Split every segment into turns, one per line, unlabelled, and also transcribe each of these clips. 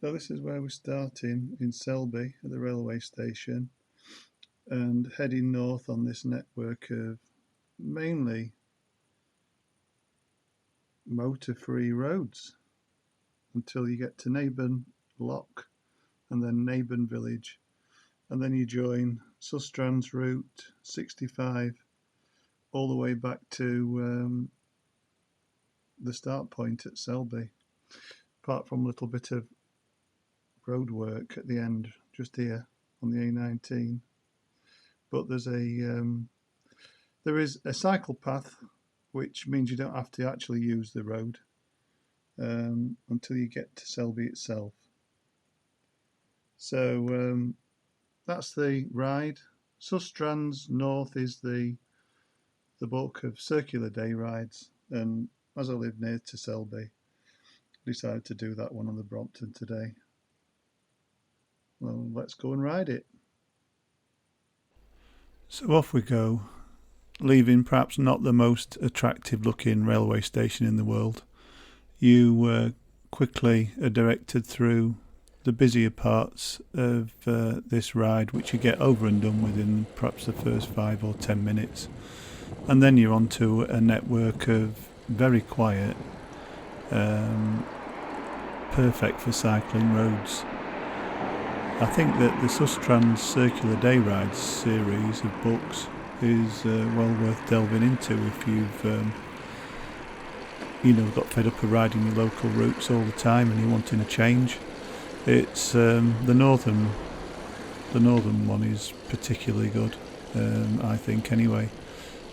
So this is where we're starting in Selby at the railway station and heading north on this network of mainly motor-free roads until you get to Naburn Lock and then Naburn Village, and then you join Sustrans Route 65 all the way back to the start point at Selby, apart from a little bit of road work at the end just here on the A19. But there is a cycle path, which means you don't have to actually use the road until you get to Selby itself. So that's the ride. Sustrans North is the bulk of circular day rides, and as I live near to Selby, decided to do that one on the Brompton today. Well, let's go and ride it. So off we go, leaving perhaps not the most attractive looking railway station in the world. You quickly are directed through the busier parts of this ride, which you get over and done within perhaps the first 5 or 10 minutes. And then you're onto a network of very quiet, perfect for cycling roads. I think that the Sustrans Circular Day Rides series of books is well worth delving into if you've got fed up of riding your local routes all the time and you're wanting a change. It's the northern one is particularly good, I think anyway.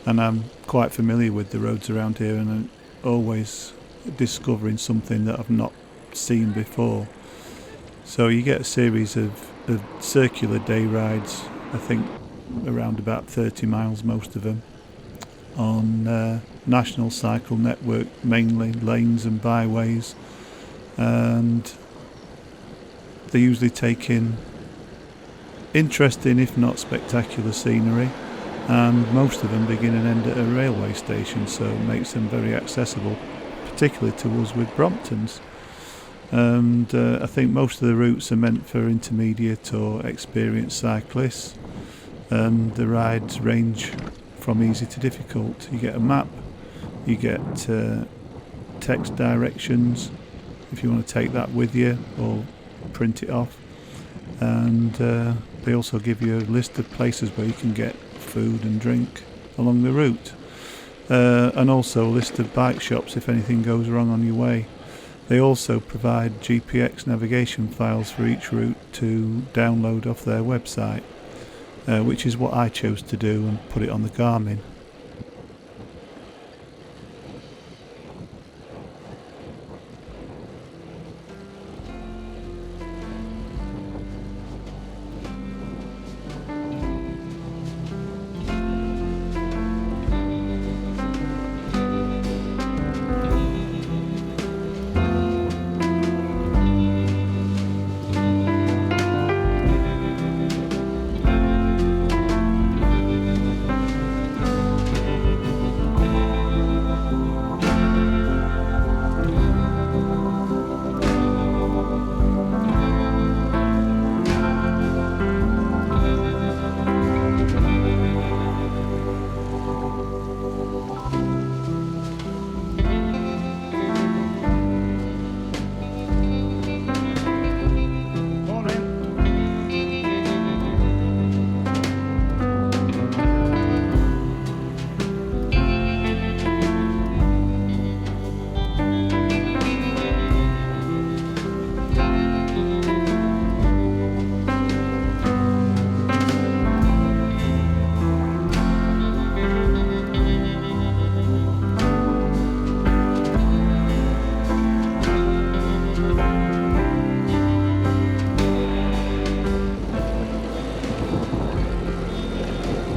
And I'm quite familiar with the roads around here, and I'm always discovering something that I've not seen before. So you get a series of circular day rides, I think around about 30 miles, most of them, on National Cycle Network, mainly lanes and byways, and they usually take in interesting, if not spectacular, scenery, and most of them begin and end at a railway station, so it makes them very accessible, particularly to us with Bromptons. And I think most of the routes are meant for intermediate or experienced cyclists, and the rides range from easy to difficult. You get a map, you get text directions if you want to take that with you or print it off, and they also give you a list of places where you can get food and drink along the route, and also a list of bike shops if anything goes wrong on your way. They also provide GPX navigation files for each route to download off their website, which is what I chose to do and put it on the Garmin.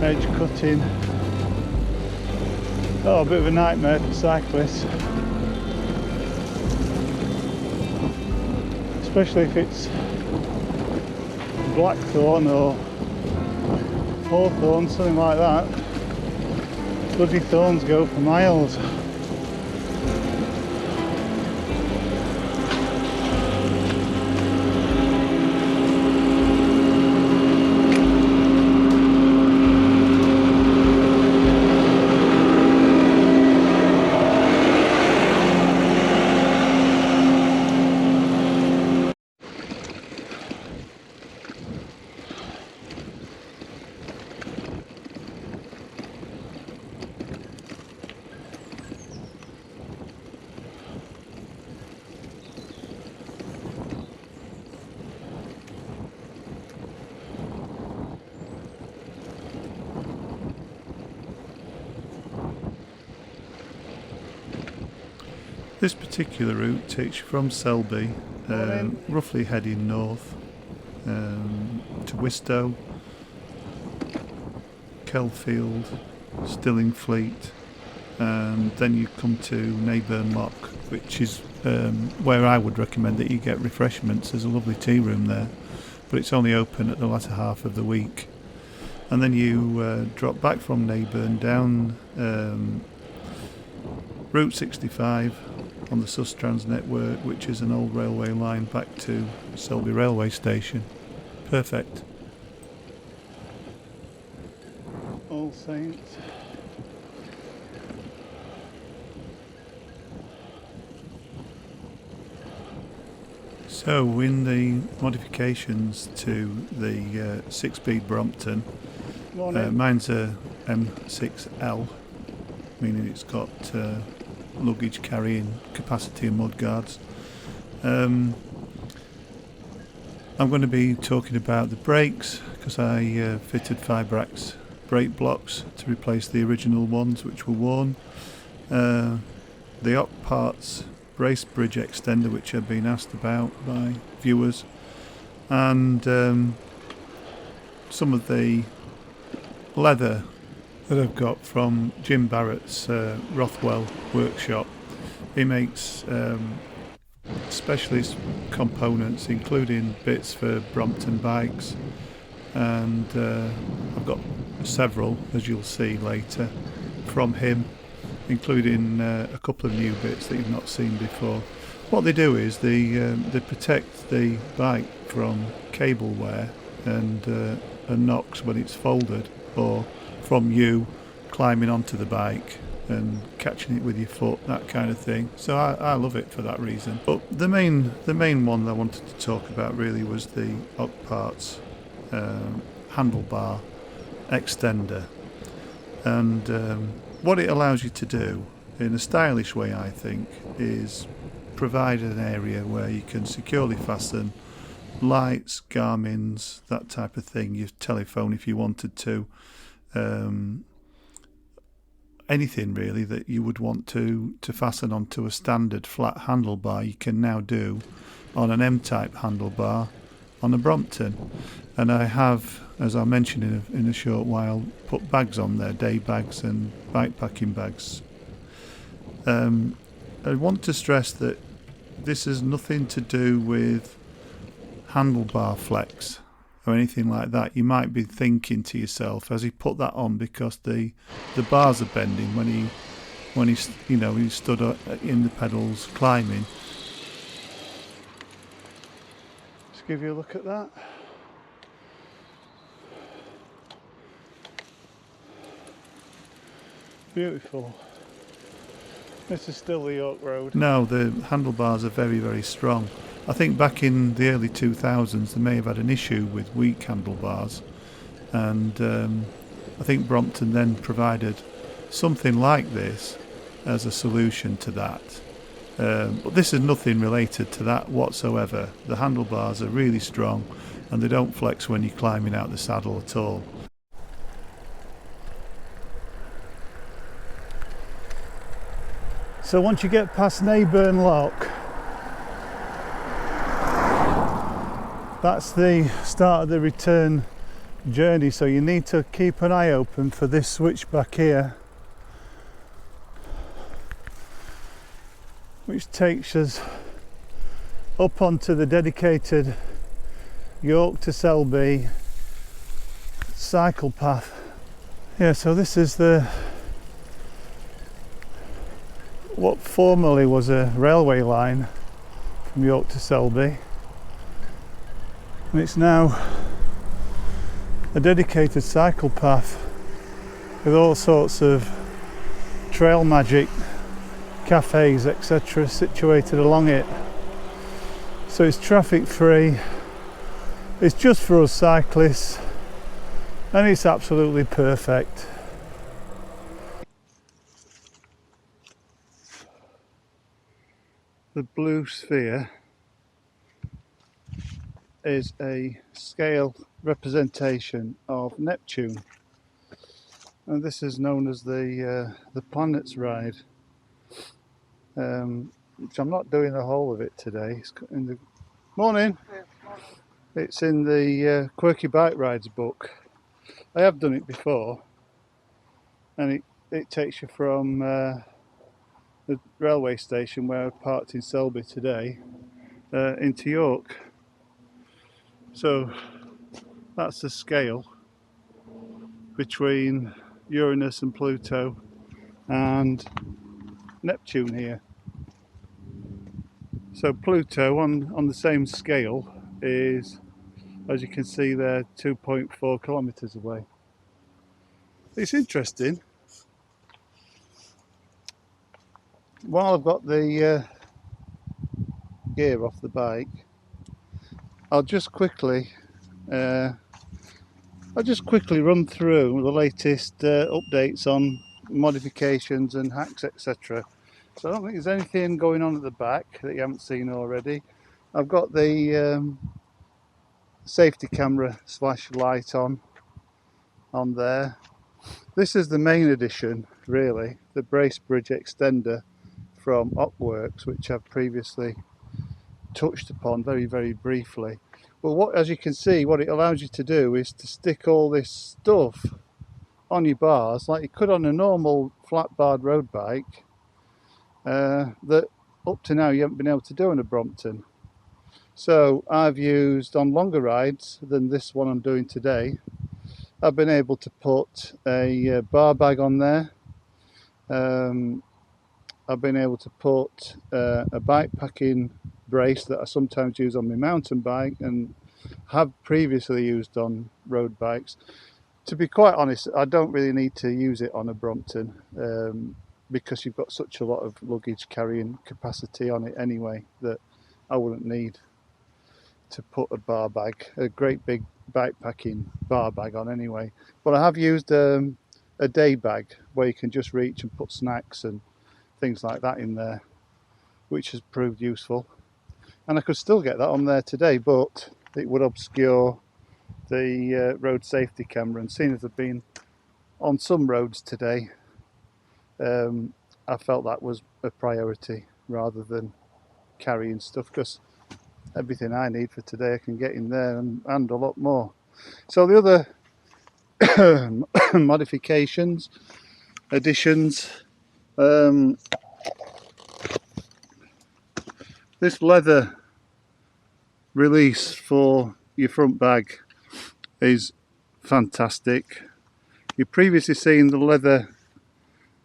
Edge cutting. Oh, a bit of a nightmare for cyclists, especially if it's blackthorn or hawthorn, something like that. Bloody thorns go for miles. This particular route takes you from Selby, roughly heading north, to Wistow, Kelfield, Stillingfleet, and then you come to Neyburn Lock, which is where I would recommend that you get refreshments. There's a lovely tea room there, but it's only open at the latter half of the week. And then you drop back from Neyburn down Route 65 on the Sustrans network, which is an old railway line back to Selby railway station. Perfect. All Saints. So in the modifications to the 6-speed Brompton, mine's a M6L, meaning it's got luggage carrying capacity and mudguards. I'm going to be talking about the brakes, because I fitted Fibrax brake blocks to replace the original ones which were worn. The Oct Parts Brace bridge extender, which I've been asked about by viewers, and some of the leather that I've got from Jim Barratt's Rothwell workshop. He makes specialist components, including bits for Brompton bikes, and I've got several, as you'll see later, from him, including a couple of new bits that you've not seen before. What they do is they protect the bike from cable wear and knocks when it's folded, or from you climbing onto the bike and catching it with your foot, that kind of thing. So I love it for that reason. But the main one that I wanted to talk about really was the Oct Parts handlebar extender, and what it allows you to do in a stylish way, I think, is provide an area where you can securely fasten lights, Garmin's, that type of thing, your telephone if you wanted to, anything really that you would want to fasten onto a standard flat handlebar, you can now do on an M-type handlebar on a Brompton. And I have, as I'll mention in a short while, put bags on there, day bags and bike packing bags. I want to stress that this has nothing to do with handlebar flex or anything like that. You might be thinking to yourself, has he put that on because the bars are bending when he stood in the pedals climbing? Let's give you a look at that. Beautiful. This is still the York Road. No, the handlebars are very, very strong. I think back in the early 2000s they may have had an issue with weak handlebars, and I think Brompton then provided something like this as a solution to that. But this is nothing related to that whatsoever. The handlebars are really strong and they don't flex when you're climbing out the saddle at all. So once you get past Neyburn Lock, that's the start of the return journey, so you need to keep an eye open for this switchback here, which takes us up onto the dedicated York to Selby cycle path. Yeah, so this is what formerly was a railway line from York to Selby, and it's now a dedicated cycle path with all sorts of trail magic cafes, etc., situated along it. So it's traffic free, it's just for us cyclists, and it's absolutely perfect. The blue sphere is a scale representation of Neptune, and this is known as the planets ride. which I'm not doing the whole of it today. It's in the morning. It's in the Quirky Bike Rides book. I have done it before, and it takes you from the railway station where I parked in Selby today into York. So that's the scale between Uranus and Pluto and Neptune here. So Pluto on the same scale is, as you can see there, 2.4 kilometers away. It's interesting. While I've got the gear off the bike, I'll just quickly run through the latest updates on modifications and hacks, etc. So I don't think there's anything going on at the back that you haven't seen already. I've got the safety camera / light on there. This is the main addition, really, the brace bridge extender from Oct, which I've previously touched upon very, very briefly. But as you can see, what it allows you to do is to stick all this stuff on your bars like you could on a normal flat barred road bike that up to now you haven't been able to do on a Brompton. So I've used, on longer rides than this one I'm doing today, I've been able to put a bar bag on there. I've been able to put a bike packing brace that I sometimes use on my mountain bike and have previously used on road bikes. To be quite honest, I don't really need to use it on a Brompton because you've got such a lot of luggage carrying capacity on it anyway that I wouldn't need to put a great big bike packing bar bag on anyway. But I have used a day bag where you can just reach and put snacks and things like that in there, which has proved useful. And I could still get that on there today, but it would obscure the road safety camera, and seeing as I've been on some roads today, I felt that was a priority rather than carrying stuff, because everything I need for today I can get in there and a lot more. So the other modifications, additions, this leather release for your front bag is fantastic. You've previously seen the leather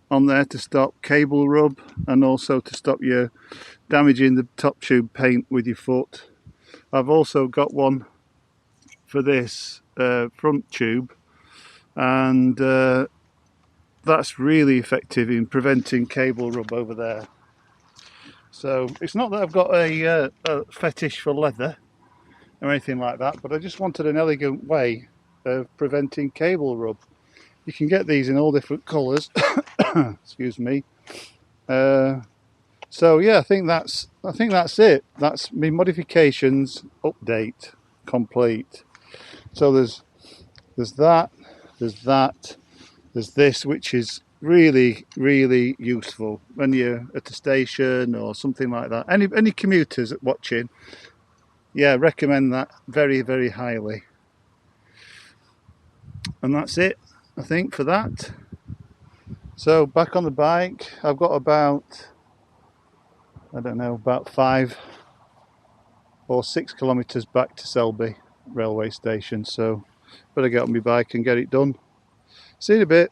on there to stop cable rub and also to stop you damaging the top tube paint with your foot. I've also got one for this front tube, and that's really effective in preventing cable rub over there. So it's not that I've got a fetish for leather or anything like that, but I just wanted an elegant way of preventing cable rub. You can get these in all different colours. Excuse me. So yeah, I think that's it. That's my modifications update complete. So there's that, there's this, which is really, really useful when you're at a station or something like that. Any commuters watching, yeah, recommend that very, very highly. And that's it, I think, for that. So back on the bike, I've got about 5 or 6 kilometres back to Selby railway station, so better get on my bike and get it done. See you in a bit.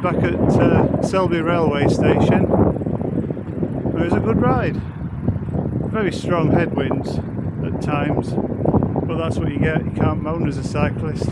back at Selby railway station. It was a good ride. Very strong headwinds at times, but that's what you get. You can't moan as a cyclist.